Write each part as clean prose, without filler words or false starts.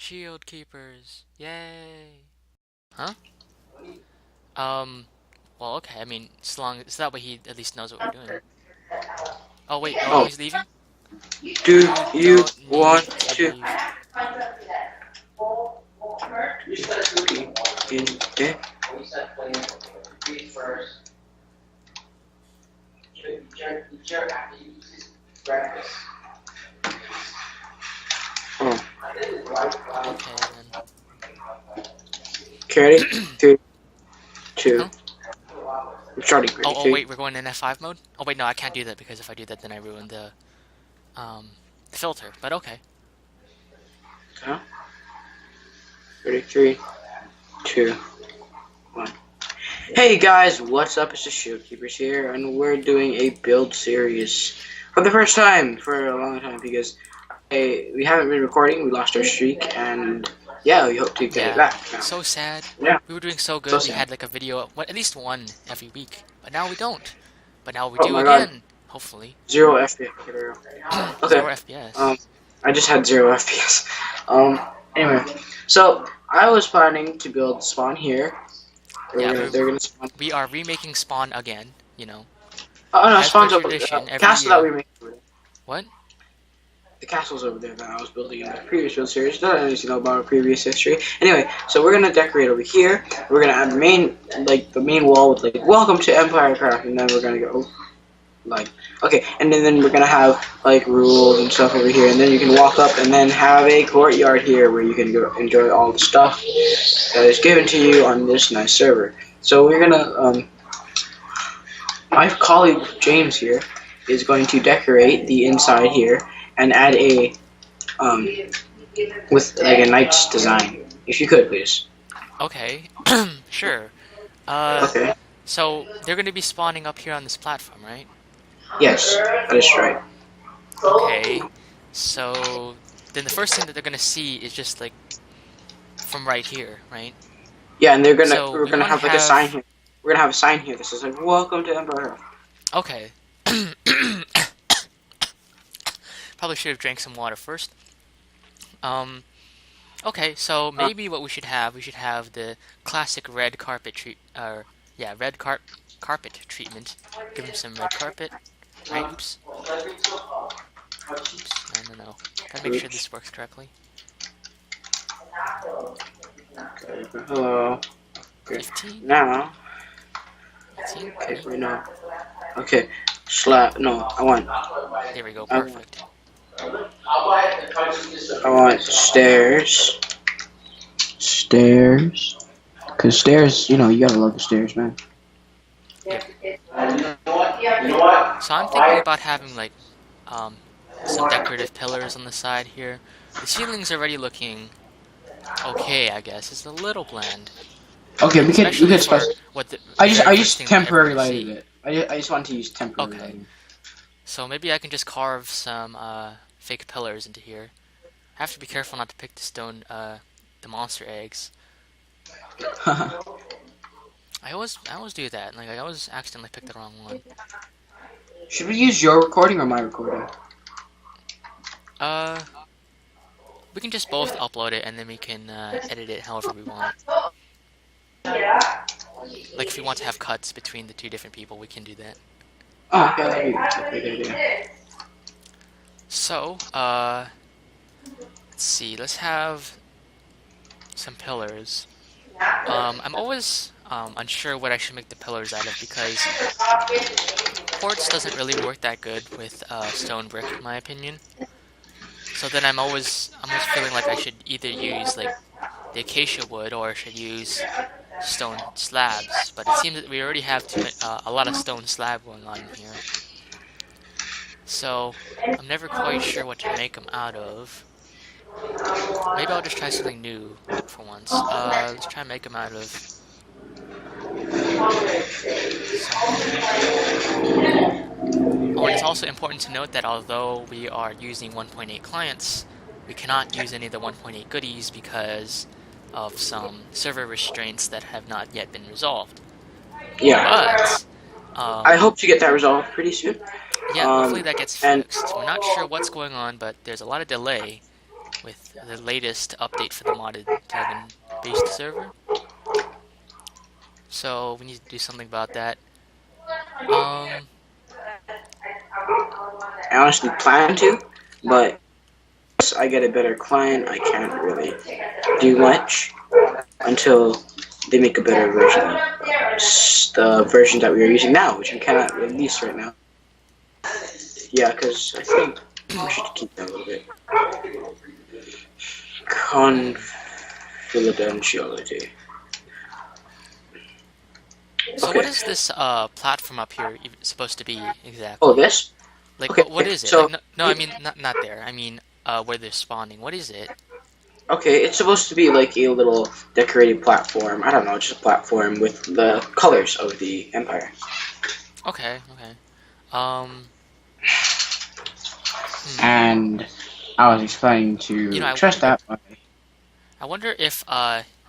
TheShieldKeepers. Yay. Huh? Well, okay. I mean, so that way he at least knows what we're doing. Oh, wait. Oh, Oh, he's leaving? do You you don't want need to to leave. in there? Oh, Okay, then. okay, ready? 3, 2. Huh? I'm starting. Ready? Oh, 3. wait. We're going in F5 mode? Oh, wait. No, I can't do that because if I do that, then I ruin the filter. But okay. Huh? Ready? 3, 2, 1. Hey guys, what's up? It's the Shieldkeepers here, and we're doing a build series for the first time for a long time because we haven't been recording. We lost our streak, and yeah, we hope to get it Yeah. back now. So sad. Yeah, We were doing so so good. We sad. had like a video, at least one every week. But now we don't. But now we Oh do my god, again. Hopefully. 0 FPS. Okay, 0 FPS. um, I just had 0 FPS. Anyway, so I was planning to build spawn here. Yeah, They're gonna spawn. we are remaking Spawn again, you know. Oh no, As per spawn's over. tradition, every Castle that year. we made. What? The castle's over there that I was building in the previous build series. Don't know anything about our previous history. Anyway, so we're gonna decorate over here. We're gonna add the main wall with like "Welcome to Empire Craft," and then we're gonna go like okay, and then we're gonna have like rules and stuff over here, and then you can walk up and then have a courtyard here where you can go enjoy all the stuff that is given to you on this nice server. So we're gonna my colleague James here is going to decorate the inside here and add a with like a knight's design. If you could, please. Okay. Sure. Uh, Okay. so they're gonna be spawning up here on this platform, right? Yes, that is right. Okay. So then the first thing that they're gonna see is just like from right here, right? Yeah, and So we're we gonna want to have like a sign have. here. We're gonna have a sign here that says like "Welcome to Empire." Okay. Probably should have drank some water first. Um. Okay, so maybe what we should have the classic red carpet yeah, carpet treatment. Give him some red carpet. Right? Oops. Oops. No. Gotta make sure Oops. this works correctly. Okay. Hello. Okay. 15? Now. 18? Okay. Wait. No. Okay. Slap. No. I want. There we go, I perfect. I want stairs. Stairs. Cause stairs, you know, you gotta love the stairs, man. Yep. So I'm thinking about having like some decorative pillars on the side here. The ceiling's already looking okay, I guess. It's a little bland. Okay, we Especially could for specify. what the I very first just thing that temporary everyone's lighted see. it. I just want to use temporary Okay. lighting. So maybe I can just carve some fake pillars into here. I have to be careful not to pick the monster eggs. I always do that. Like I always accidentally pick the wrong one. Should we use your recording or my recording? Uh, we can just both upload it and then we can edit it however we want. Like if we want to have cuts between the two different people, we can do that. Oh, okay, that's a good idea. So, let's see. Let's have some pillars. I'm always unsure what I should make the pillars out of because quartz doesn't really work that good with stone brick, in my opinion. So then I'm always feeling like I should either use like the acacia wood or I should use stone slabs. But it seems that we already have a lot of stone slab going on here. So I'm never quite sure what to make them out of. Maybe I'll just try something new for once. Let's try and make them out of something. Oh, and it's also important to note that although we are using 1.8 clients, we cannot use any of the 1.8 goodies because of some server restraints that have not yet been resolved. Yeah. But I hope to get that resolved pretty soon. yeah, hopefully that gets fixed. We're not sure what's going on, but there's a lot of delay. with the latest update for the modded dragon-based server. So we need to do something about that. Um, I honestly plan to, but once I get a better client, I can't really do much until they make a better version. The version that we are using now, which we cannot release right now. Yeah, because I think we should keep that a little bit. Confidentiality. so what Okay. is this platform up here supposed to be Oh, exactly? this? Like Okay, what is it? Like so no, I mean not there. I mean where they're spawning. What is it? okay, it's supposed to be like a little decorated platform. I don't know, just a platform with the colors of the empire. Okay, okay. Um, hmm. And I was explaining You know, to Trust that way. I wonder if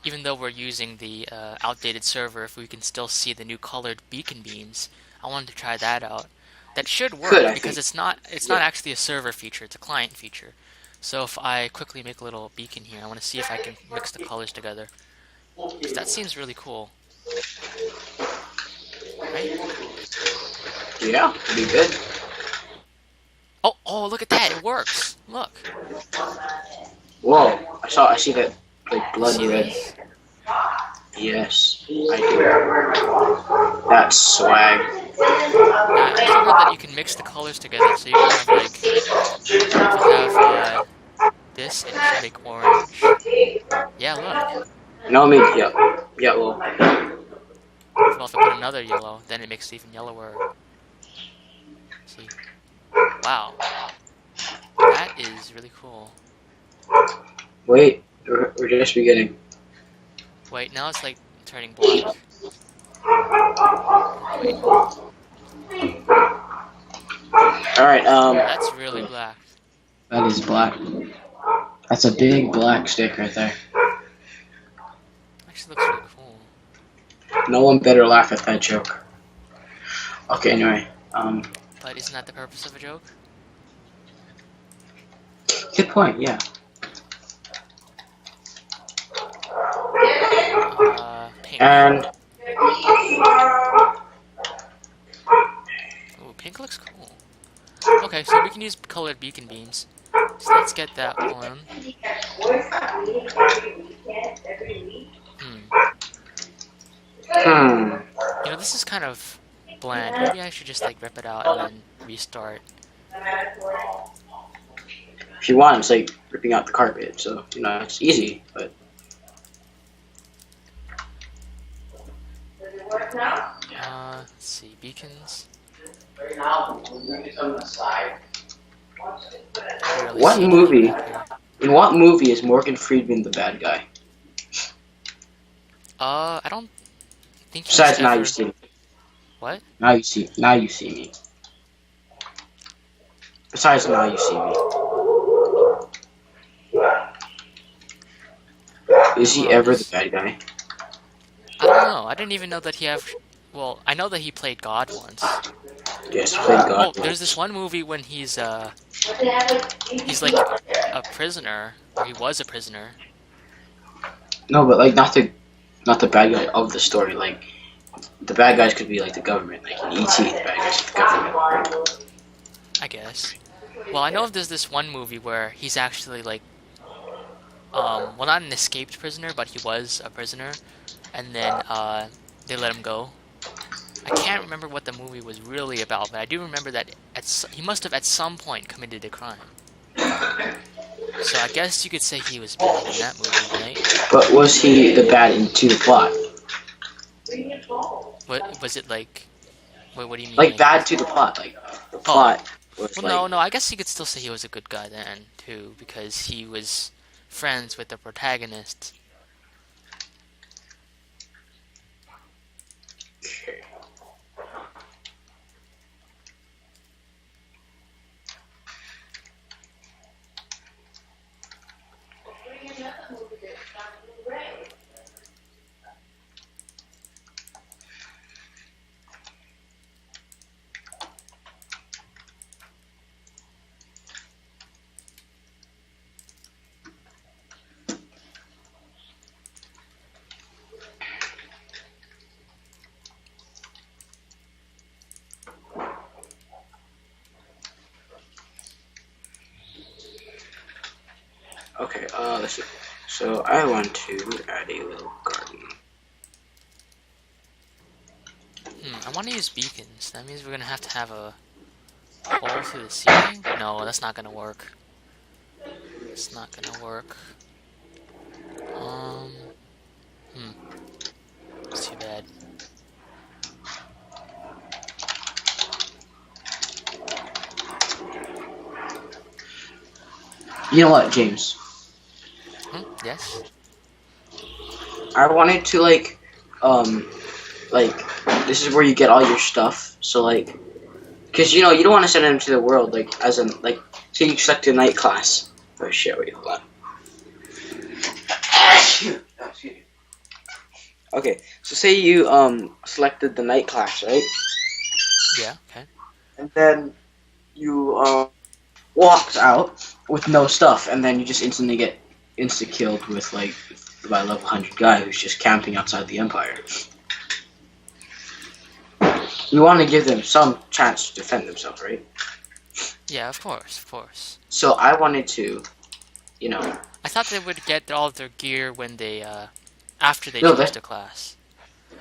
even though we're using the outdated server, if we can still see the new colored beacon beams. I wanted to try that out. That should Could, work I because think. it's not Yeah. actually a server feature, it's a client feature. So if I quickly make a little beacon here, I want to see if I can mix the colors together. Because that seems really cool, right? Yeah, pretty good. Oh, look at that! It works! Look! Whoa, I see that, like, You blood see red. this? Yes, I do. That's swag. Yeah, I also heard that you can mix the colors together, so you can have like, if you have this, it should make orange. Yeah, look. No, me, yeah. Yellow. Well, if I put another yellow, then it makes it even yellower. See? Wow. That is really cool. Wait, we're just beginning. Wait, now it's like turning black. Wait, Alright, that's really black. That is black. That's a big black stick right there. Actually looks really cool. no one better laugh at that joke. Okay, anyway, But isn't that the purpose of a joke? good point, yeah. Pink. And, Ooh, pink looks cool. Okay, so we can use colored beacon beams. So let's get that on. Hmm. You know, this is kind of bland. Maybe I should just like rip it out and then restart. if you want, it's like ripping out the carpet, so, you know, it's easy, but... Let's see, beacons. Barely What see anything movie, up here. in what movie is Morgan Freeman the bad guy? I don't think he's Besides, now ever. you see me. What? Now you see me. Besides, now you see me. Is he Hold on, ever the bad guy? I don't know. I didn't even know that he have. Well, I know that he played God once. Yes, played God. Oh, there's this one movie when he's like a prisoner, or he was a prisoner. No, but like not the bad guy of the story. Like the bad guys could be like the government, like in ET, the bad guys are the government. I guess. Well, I know there's this one movie where he's actually like, well, not an escaped prisoner, but he was a prisoner, and then they let him go. I can't remember what the movie was really about, but I do remember that he must have at some point committed a crime. So I guess you could say he was bad in that movie, right? But was he the bad into the plot? What was it like? What do you mean? Like bad to the plot, like the plot was Well, like. no, I guess you could still say he was a good guy then too, because he was friends with the protagonist. Okay. let's see. So I want to add a little garden. I want to use beacons. That means we're gonna have to have a hole through the ceiling? No, that's not gonna work. It's not gonna work. Um, it's too bad. You know what, James? Yes? I wanted to like this is where you get all your stuff. So like, because you know you don't want to send them to the world like as in like say you select a night class. Oh shit! Wait, hold on. Okay, so say you selected the night class, right? Yeah. Okay. And then you walked out with no stuff, and then you just instantly get insta-killed with like by a level 100 guy who's just camping outside the Empire. You want to give them some chance to defend themselves, right? Yeah, of course, of course. So I wanted to, you know. I thought they would get all of their gear when they after they No, choose the class.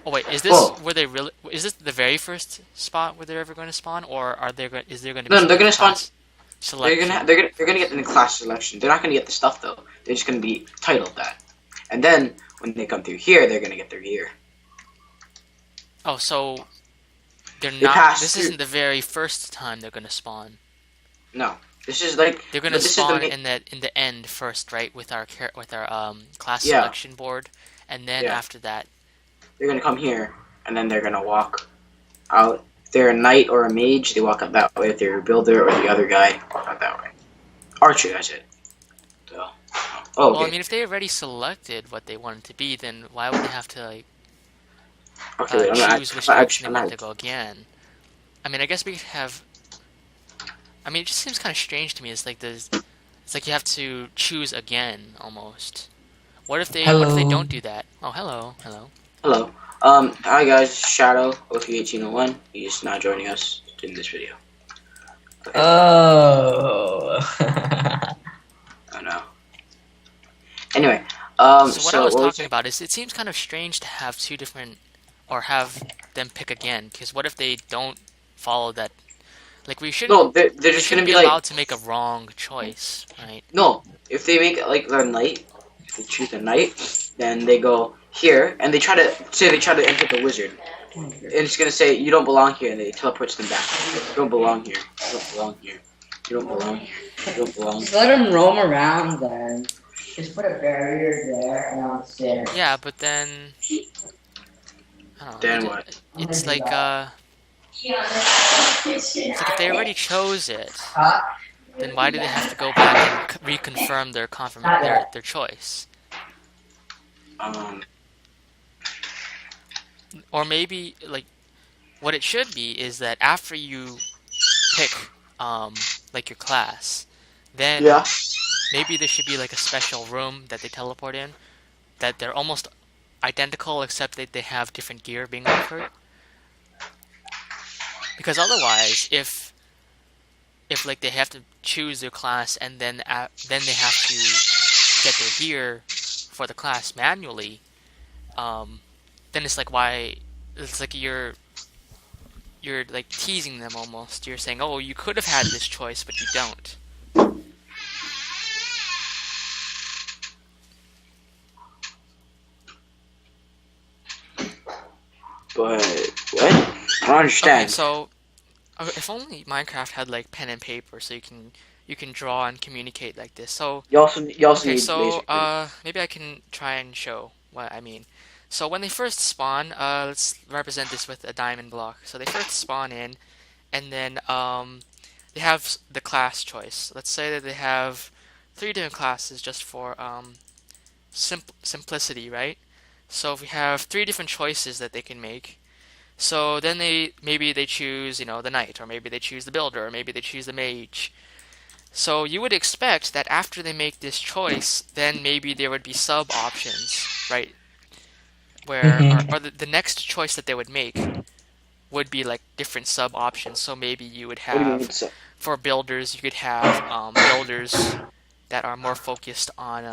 Oh wait, is this where they really? Is this the very first spot where they're ever going to spawn, or are there? Is there going to be? No, they're going to spawn. Selection? They're gonna get in the class selection. They're not gonna get the stuff though. They're just gonna be titled that. And then when they come through here, they're gonna get their gear. Oh, so they're They not. This through. isn't the very first time they're going to spawn. No, this is like they're going to spawn in the end first, right? With our class selection board, and then after that, they're gonna come here, and then they're gonna walk out. If they're a knight or a mage, they walk out that way. If they're a builder or the other guy, walk out that way. Archer, that's it. So, oh, okay. Well, I mean, if they already selected what they wanted to be, then why would they have to like choose which direction they want to go again? I mean, I guess we could have. I mean, it just seems kind of strange to me. It's like it's like you have to choose again almost. What if they don't do that? Oh, hello. Hello. Hi guys, Shadow, OP1801. He's just now joining us in this video. Okay. Oh. Oh no. Anyway, so what I was talking about is it seems kind of strange to have two different, or have them pick again, because what if they don't follow that? Like we shouldn't. No, they're just gonna be allowed to make a wrong choice, right? No, if they make like the knight, if they choose the knight, then they go here and they try to enter the wizard, and it's gonna say you don't belong here, and they teleports them back. You don't belong here. You don't belong here. You don't belong here. You don't belong. Just let them roam around then. Just put a barrier there and I'll sit. Yeah, but then. I don't know, then what? It's like it's like if they already chose it, then why do they have to go back and reconfirm their choice? Or maybe like what it should be is that after you pick like your class, then maybe there should be like a special room that they teleport in, that they're almost identical except that they have different gear being offered. Because otherwise, if like they have to choose their class and then they have to get their gear for the class manually, then it's like it's like you're like teasing them almost. You're saying, oh, you could have had this choice, but you don't. But what? I don't understand. Okay, so if only Minecraft had like pen and paper, so you can draw and communicate like this. So you also need maybe I can try and show what I mean. So when they first spawn, let's represent this with a diamond block. So they first spawn in, and then they have the class choice. Let's say that they have 3 different classes just for simplicity, right? So if we have 3 different choices that they can make. So then maybe they choose, the knight, or maybe they choose the builder, or maybe they choose the mage. So you would expect that after they make this choice, then maybe there would be sub options, right? Where or the next choice that they would make would be like different sub options. So maybe you would have for builders, you could have builders that are more focused on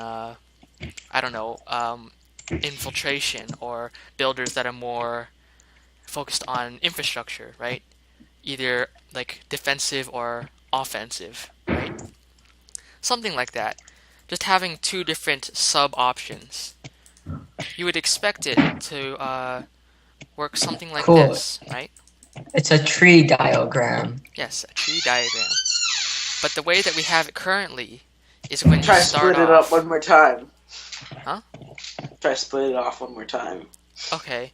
I don't know, infiltration, or builders that are more focused on infrastructure, right? Either like defensive or offensive, right? Something like that. Just having two different sub options. You would expect it to work something like Cool. this, right? It's a tree diagram. Yes, a tree diagram. But the way that we have it currently is when you Try to start split it up off. one more time. Huh? Try to split it off one more time. Okay.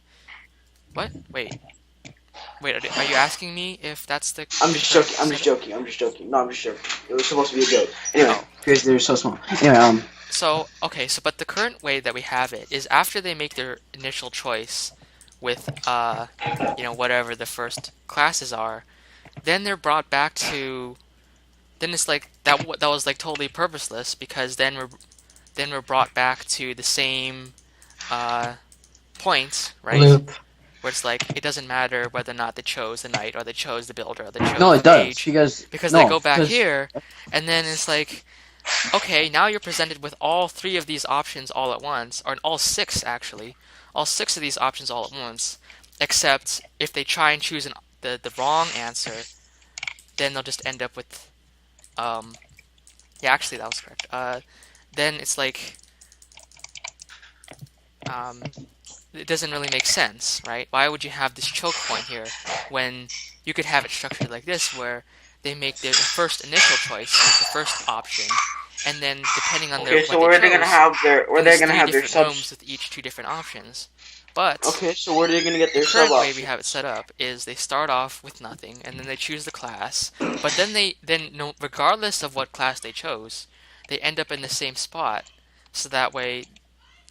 What? Wait. Wait, are you asking me if that's the I'm just correct joking. I'm just setup? joking. I'm just joking. No, I'm just joking. It was supposed to be a joke. Anyway, Oh. because they're so small. Anyway, So, okay, so but the current way that we have it is after they make their initial choice with whatever the first classes are, then they're brought back to, then it's like that was like totally purposeless, because then we're brought back to the same uh point, right? Loop. Where it's like it doesn't matter whether or not they chose the knight or they chose the builder or they chose No, the it does mage, because they no, go back because here, and then it's like, okay, now you're presented with all three of these options all at once, or all six actually, all six of these options all at once, except if they try and choose the wrong answer, then they'll just end up with, yeah, actually that was correct. Then it's like, it doesn't really make sense, right? Why would you have this choke point here when you could have it structured like this, where they make their first initial choice, the first option, and then depending on okay. what So they where are they gonna chose, have their there's gonna three have their different subs? rooms with each two different options. But Okay, so where are they gonna get the their sub current way we options? have it set up is they start off with nothing, and then they choose the class. But then no, regardless of what class they chose, they end up in the same spot. So that way,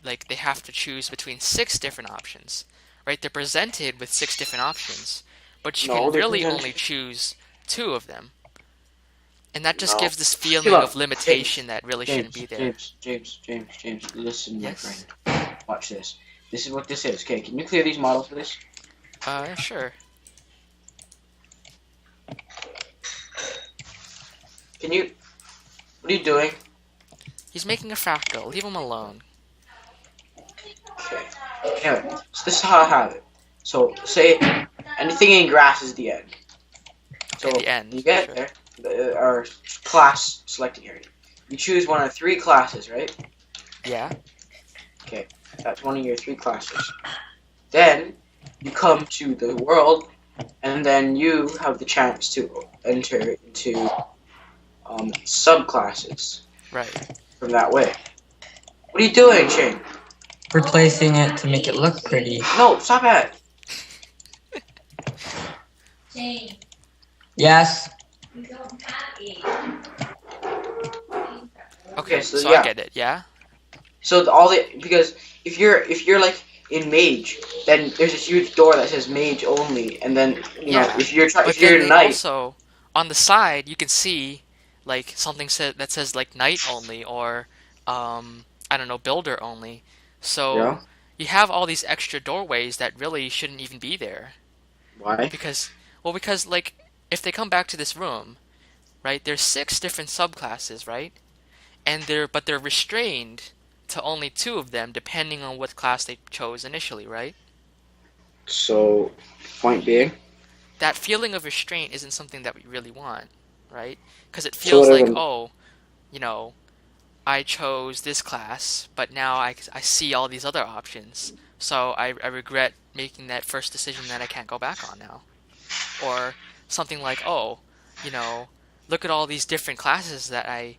like, they have to choose between six different options, right? They're presented with six different options, but you No, can they're really presented. only choose two of them. And that just No. gives this feeling Chill out. of limitation that really shouldn't be there. James, listen, Yes? my friend. Watch this. This is what this is. Okay, can you clear these models for this? Sure. Can you? What are you doing? He's making a fractal. Leave him alone. Okay. Anyway, so this is how I have it. So say anything in grass is the end. So Okay, the end, you get sure. there, our class selecting area. You choose one of three classes, right? Yeah? Okay, that's one of your three classes. Then you come to the world, and then you have the chance to enter into subclasses Right. from that way. What are you doing, Shane? Replacing it to make it look pretty. No, stop it. Jane, Yes. you don't have a. Okay, so so yeah. I get it, yeah? So because if you're like in mage, then there's a huge door that says mage only, and then you know Yeah. if you're But if then you're they a knight, also, on the side, you can see, like, something that says, like, knight only, or, I don't know, builder only. So, yeah. you have all these extra doorways that really shouldn't even be there. Why? Because, like, if they come back to this room, right, there's six different subclasses, right? But they're restrained to only two of them, depending on what class they chose initially, right? So, point being. That feeling of restraint isn't something that we really want, right? Because it So feels what are like, the- oh, I chose this class, but now I see all these other options, so I regret making that first decision that I can't go back on now. Or something like, oh, look at all these different classes that I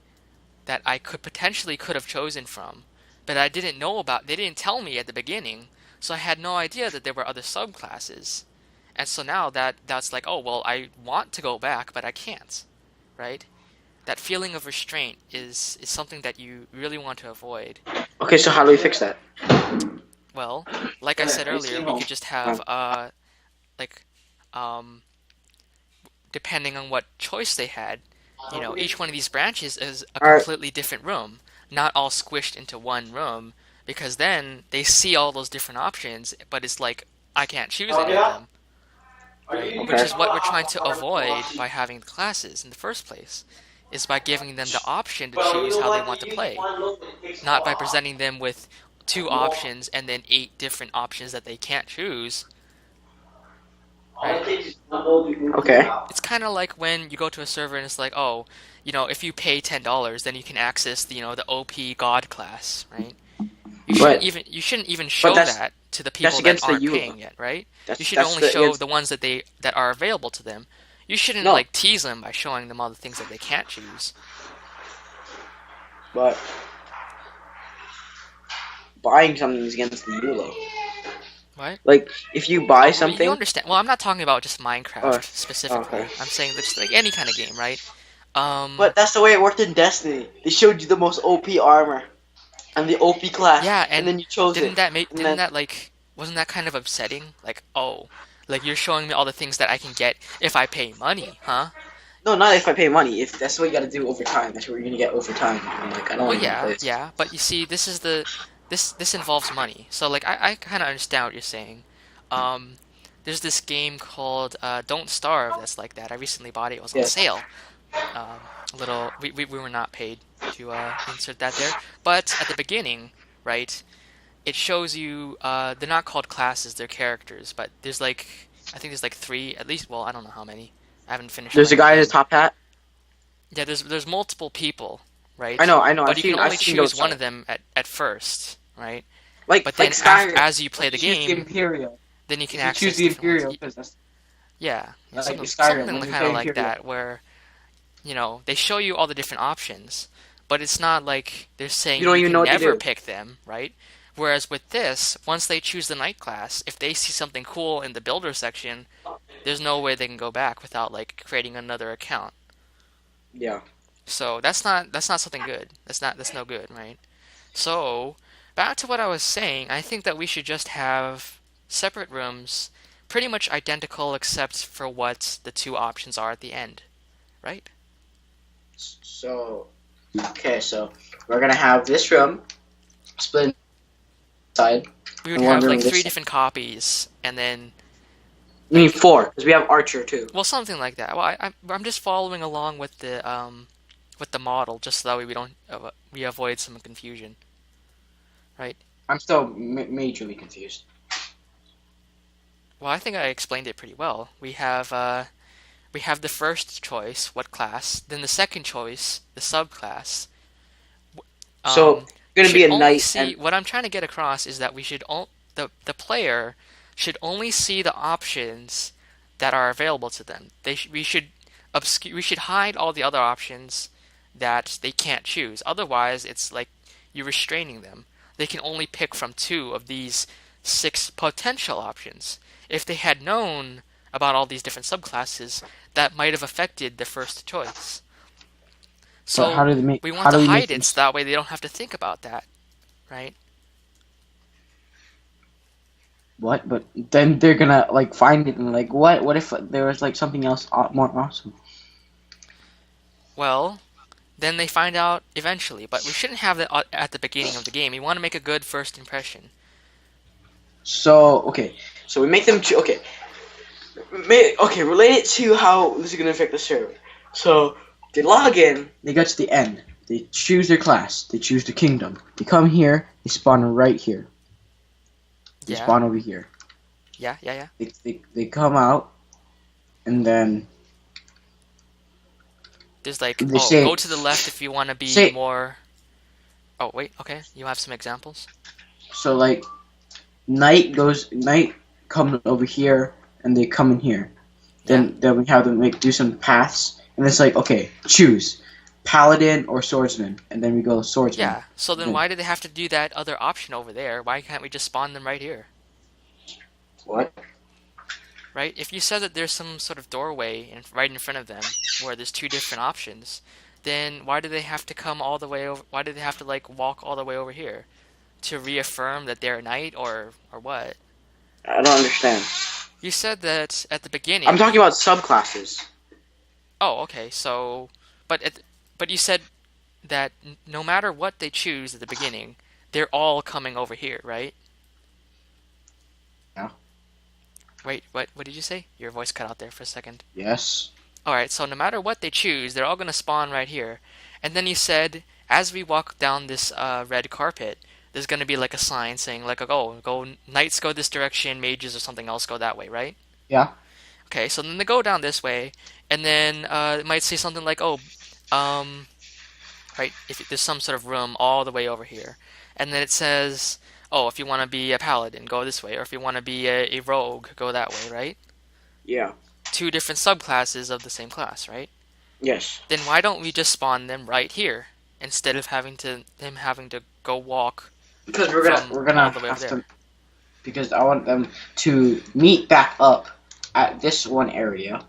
could have chosen from, but I didn't know about. They didn't tell me at the beginning, so I had no idea that there were other subclasses. And so now that's like, oh well, I want to go back, but I can't, right? That feeling of restraint is something that you really want to avoid. Okay, so how do we fix that? Well, like I said earlier, we could just have like depending on what choice they had, each one of these branches is a Alright. completely different room, not all squished into one room, because then they see all those different options, but it's like, I can't choose any of them, right? Okay. Which is what we're trying to avoid by having the classes in the first place, is by giving them the option to choose how they want to play, not by presenting them with 2 options and then 8 different options that they can't choose. Right? Okay. It's kind of like when you go to a server and it's like, oh, if you pay $10, then you can access the OP God class, right? But You shouldn't even show that's that to the people that against the aren't EULA. paying yet, right? You should That's only show against, the ones that are available to them. You shouldn't no, like tease them by showing them all the things that they can't choose. but buying something is against the EULA. What? Like, if you buy You something, understand? Well, I'm not talking about just Minecraft Oh, specifically. okay. I'm saying just like any kind of game, right? but that's the way it worked in Destiny. They showed you the most OP armor and the OP class, Yeah, and then you chose didn't it. that make And didn't then- that like wasn't that kind of upsetting? Like, oh, like you're showing me all the things that I can get if I pay money, huh? No, not if I pay money. If that's what you gotta do over time, that's what you're gonna get over time. I'm like, I don't Well, want to play yeah, this. yeah, but you see, this involves money. So like, I kind of understand what you're saying. Um, there's this game called Don't Starve that's like that. I recently bought it. It was on Yes. sale. We were not paid to insert that there, but at the beginning, right? It shows you they're not called classes, they're characters, but there's like I think there's like 3 at least. Well, I don't know how many. I haven't finished. There's a playing guy the in his game. top hat. Yeah, there's multiple people, right? I know. But I've you seen, can only I've seen choose those one stuff. of them at first, right? Like, But then like Skyrim. as you play the Choose the game, Imperial. then you can If you access choose the different ones. Imperial, because that's Yeah, like something, Skyrim, something when you kind of play like Imperial. that, where they show you all the different options, but it's not like they're saying You don't even can know what to never do. pick them, right? Whereas with this, once they choose the night class, if they see something cool in the builder section, there's no way they can go back without like creating another account. Yeah. So that's not something good. That's no good, right? So back to what I was saying, I think that we should just have separate rooms, pretty much identical except for what the 2 options are at the end, right? So, okay, so we're gonna have this room split inside. We would And one have room like this 3 side. different copies, and then I mean 4, because we have Archer too. well, something like that. Well, I'm just following along with the model, just so that way we avoid some confusion, right? I'm still majorly confused. Well, I think I explained it pretty well. We have the first choice, what class, then the second choice, the subclass. So, Um, gonna should be a only knight see and what I'm trying to get across is that the player should only see the options that are available to them. We should hide all the other options that they can't choose. Otherwise, it's like you're restraining them. They can only pick from 2 of these 6 potential options. If they had known about all these different subclasses, that might have affected the first choice. So But how do they make? we How want do to we make hide them? it so that way they don't have to think about that, right? What? But then they're gonna like find it and like what? What if there was like something else more awesome? Well, then they find out eventually, but we shouldn't have that at the beginning of the game. We want to make a good first impression. So okay, so we make them okay. Okay, relate it to how this is gonna affect the server. So they log in. they get to the end. They choose their class. They choose the kingdom. They come here. They spawn right here. They Yeah. spawn over here. Yeah. They come out, and then There's like, They say- go to the left if you want to be say- more. Oh wait, okay. You have some examples? so like night comes over here, and they come in here. Then we have them do some paths, and it's like okay, choose paladin or swordsman, and then we go swordsman. Yeah. So then Yeah. why do they have to do that other option over there? Why can't we just spawn them right here? What? Right? If you said that there's some sort of doorway right in front of them where there's 2 different options, then why do they have to come all the way over? Why do they have to like walk all the way over here to reaffirm that they're a knight or what? I don't understand. You said that at the beginning. I'm talking about subclasses. Oh, okay. So, but you said that no matter what they choose at the beginning, they're all coming over here, right? Yeah. Wait, what did you say? Your voice cut out there for a second. Yes. Alright, so no matter what they choose, they're all going to spawn right here. And then you said, as we walk down this red carpet, there's going to be like a sign saying like, oh, go knights go this direction, mages or something else go that way, right? Yeah. Okay, so then they go down this way, and then it might say something like, oh, um, right, if there's some sort of room all the way over here. And then it says, oh, if you want to be a paladin, go this way, or if you want to be a rogue, go that way, right? Yeah. Two different subclasses of the same class, right? Yes. Then why don't we just spawn them right here instead of them having to go walk Because from we're gonna all the way over have there? to, because I want them to meet back up at this one area,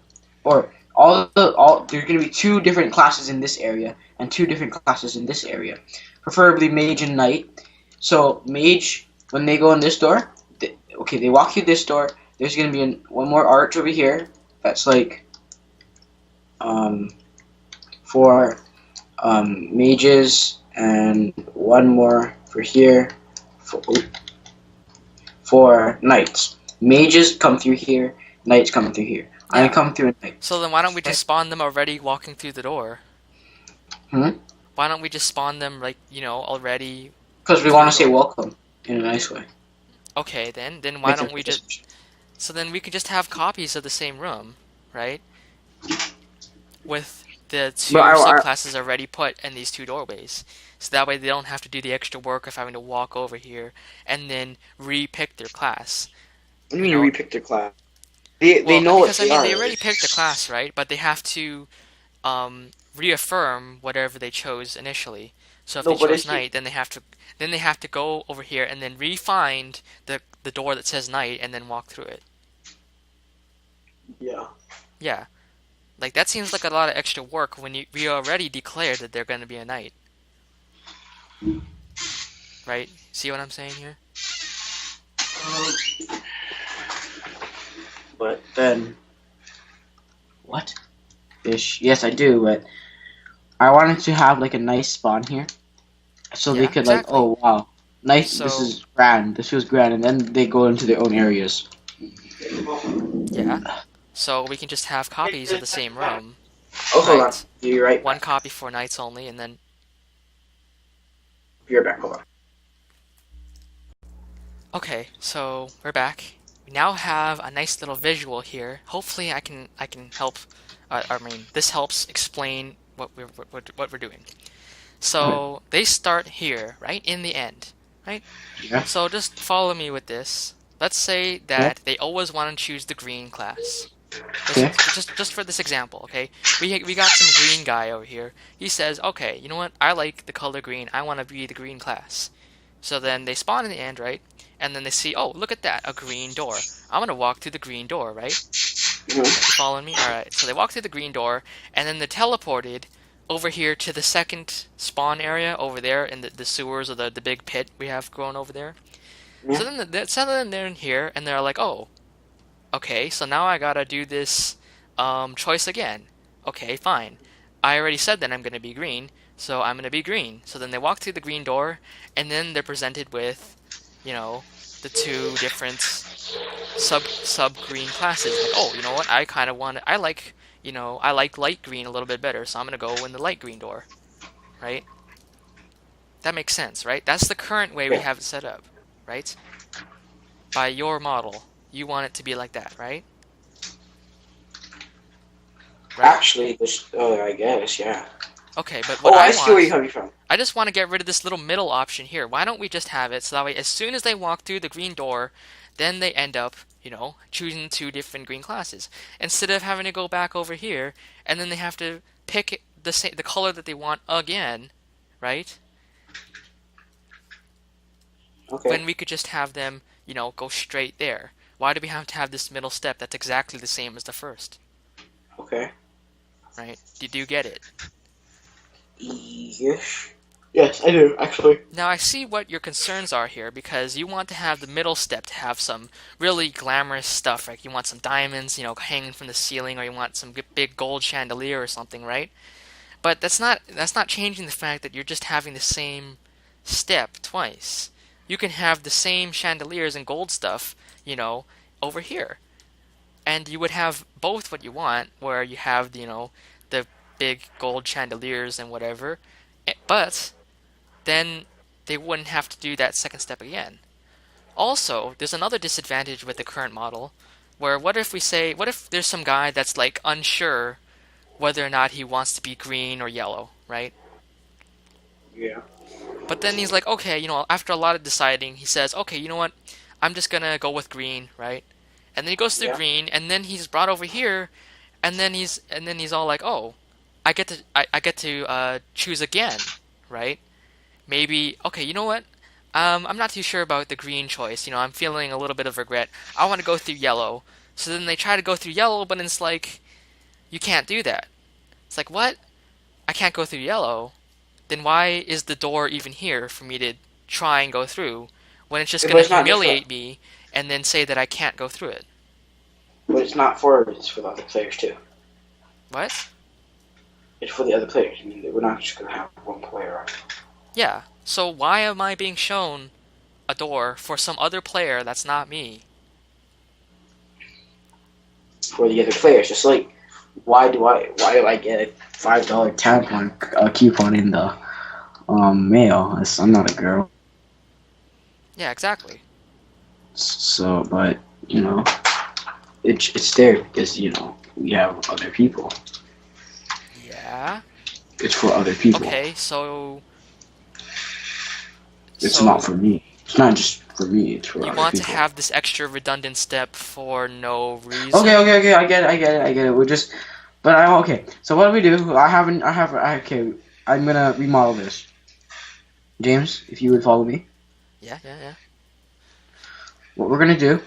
or there's gonna be two different classes in this area and two different classes in this area, preferably mage and knight. So mage, when they go in this door, they walk through this door. There's gonna be one more arch over here. That's like for mages, and one more for here for knights. Mages come through here, knights come through here. I'm Yeah. gonna come through a knight. So then why don't we just spawn them already walking through the door? Hmm? Why don't we just spawn them like, already? Because we want to say welcome in a nice way. Okay, then why Make don't them- we just so then we could just have copies of the same room, right? With the two But I- subclasses already put in these two doorways. So that way they don't have to do the extra work of having to walk over here and then re-pick their class. What do you mean You know- repick their class? They Well, know what because they I mean are. they already picked the class, right? But they have to reaffirm whatever they chose initially. So if No, they but chose if you- knight, then they have to go over here and then re-find the door that says knight and then walk through it. Yeah. Yeah. Like that seems like a lot of extra work when we already declared that they're going to be a knight. Right? See what I'm saying here? But then, what? Ish. Yes, I do. But I wanted to have like a nice spawn here, so they Yeah, could exactly. like, oh wow, nice. So- This is grand. This feels grand, and then they go into their own areas. Yeah. So we can just have copies of the same room. Oh, hold on. Right. You're right. One copy for knights only, and then You're back. Hold on. okay, so we're back. We now have a nice little visual here. Hopefully, I can help. This helps explain what we're doing. So they start here, right in the end, right? Yeah. So just follow me with this. Let's say that they always want to choose the green class. Okay. Just for this example, okay? We got some green guy over here. He says, okay, you know what? I like the color green. I want to be the green class. So then they spawn in the end, right? And then they see, oh, look at that, a green door. I'm gonna walk through the green door, right? Mhm. You following me? Alright, so they walk through the green door, and then they're teleported over here to the second spawn area over there in the sewers or the big pit we have growing over there. Yeah. So then they're in here, and they're like, oh, okay, so now I gotta do this choice again. Okay, fine. I already said that I'm gonna be green, so I'm gonna be green. So then they walk through the green door, and then they're presented with, the two different sub green classes. Like, oh, you know what? I like light green a little bit better, so I'm gonna go in the light green door, right? That makes sense, right? That's the current way we have it set up, right? By your model, you want it to be like that, right? Right? Actually, I guess, yeah. Okay, but what Oh, I I see where you're want, coming from. I just want to get rid of this little middle option here. Why don't we just have it so that way, as soon as they walk through the green door, then they end up, choosing two different green classes instead of having to go back over here and then they have to pick the color that they want again, right? Okay. When we could just have them, go straight there. Why do we have to have this middle step that's exactly the same as the first, Okay. right? Did you get it? Yes. Yes, I do, actually. Now I see what your concerns are here because you want to have the middle step to have some really glamorous stuff, right? You want some diamonds, hanging from the ceiling, or you want some big gold chandelier or something, right? But that's not changing the fact that you're just having the same step twice. You can have the same chandeliers and gold stuff, over here. and you would have both what you want, where you have the big gold chandeliers and whatever, but then they wouldn't have to do that second step again. Also, there's another disadvantage with the current model, where what if there's some guy that's like unsure whether or not he wants to be green or yellow, right? Yeah. But then he's like, okay, after a lot of deciding, he says, okay, you know what? I'm just gonna go with green, right? And then he goes through Yeah. green, and then he's brought over here, and then he's all like, oh, I get to choose again, right? Maybe, okay, you know what? I'm not too sure about the green choice. I'm feeling a little bit of regret. I want to go through yellow. So then they try to go through yellow, but it's like, you can't do that. It's like, what? I can't go through yellow? Then why is the door even here for me to try and go through when it's just But going to it's not just humiliate me and then say that I can't go through it? But it's not for it's for the other players too. What? It's for the other players. I mean, we're not just gonna have one player. Yeah. So why am I being shown a door for some other player that's not me? For the other players, just like why do I get a $5 tampon coupon in the mail? I'm not a girl. Yeah, exactly. So, but it's there because we have other people. Yeah. It's for other people. Okay, so It's not for me. It's not just for me. It's for you other want to people. have this extra redundant step for no reason. Okay. I get it. We're just, but okay. So what do we do? Okay. I'm gonna remodel this. James, if you would follow me. Yeah. What we're gonna do.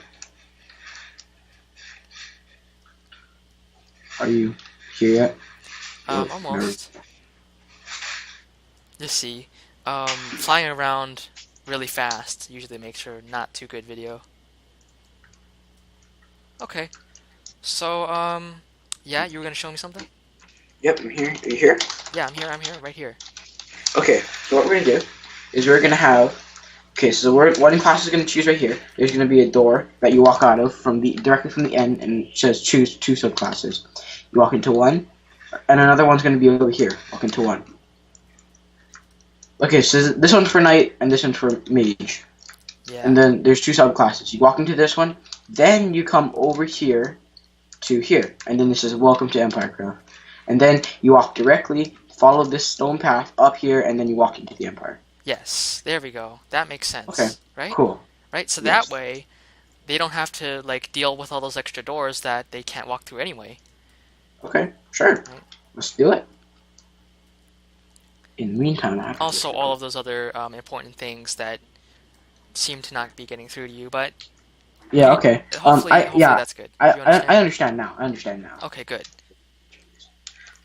Are you here yet? Almost. Just see. Flying around really fast usually makes for not too good video. Okay. So, yeah, you were gonna show me something? Yep, I'm here. Are you here? Yeah, I'm here, right here. Okay. So what we're gonna do Is we're gonna have. Okay, so what in class is gonna choose right here? There's gonna be a door that you walk out of directly from the end, and it says choose two subclasses. You walk into one, and another one's gonna be over here. Walk into one. Okay, so this one's for knight, and this one's for mage. Yeah. And then there's two subclasses. You walk into this one, then you come over here to here, and then this says welcome to Empirecraft. And then you walk directly, follow this stone path up here, and then you walk into the Empire. Yes, there we go. That makes sense. Okay, Right? Cool. Right? So Yes. that way, they don't have to, like, deal with all those extra doors that they can't walk through anyway. Okay, sure. Right. Let's do it. In the meantime, I have to Also, all of those other important things that seem to not be getting through to you, but Yeah. Okay. hopefully that's good. You understand? I understand now. I understand now. Okay, good.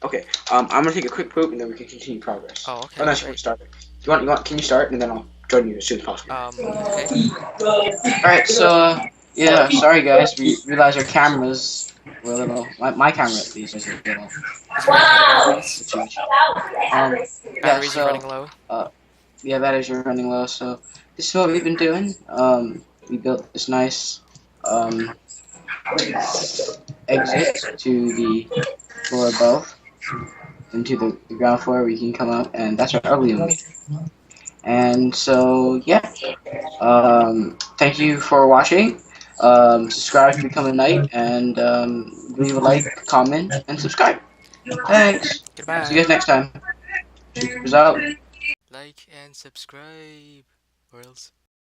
Okay. I'm gonna take a quick poop and then we can continue progress. Oh, okay. Unless you want to start. You want? Can you start and then I'll join you as soon as possible. Okay. All right. So yeah. Sorry guys. We realized our cameras were a little. My camera at least is a little. Yeah. Batteries So are running low. yeah, batteries are running low. So this is what we've been doing. We built this nice exit to the floor above, into the ground floor. We can come up, and that's our ugly room. And so yeah, thank you for watching. Subscribe to become a knight, and leave a like, comment, and subscribe. Thanks. Goodbye. See you guys next time. Keepers out. Like and subscribe, or else.